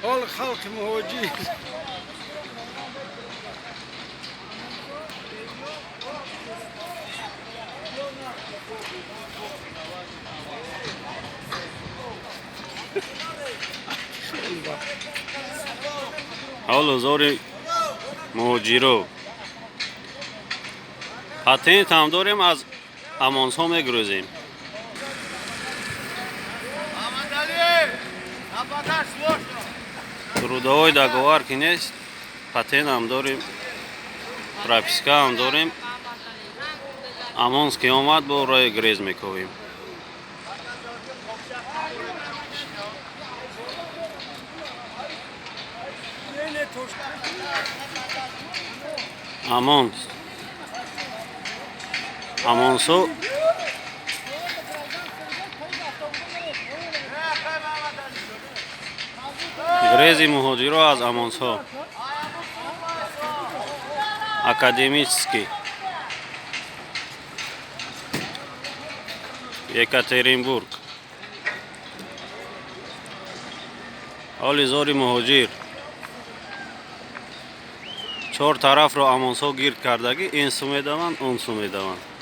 حال خلق مهاجر حال هزار مهاجرو پاتنت هم داریم از امانسا میگروزیم روده های دگوار که نیست پاتن هم داریم پراپیسکا هم داریم امانس که آمد با رای گریز میکویم امانسا گریز مهاجرو از امانسا اکادمیسکی یکاترینبورگ حال هزار مهاجر چهار طرف رو امانسا گیر کردگی این سو میدوند اون سو میدوند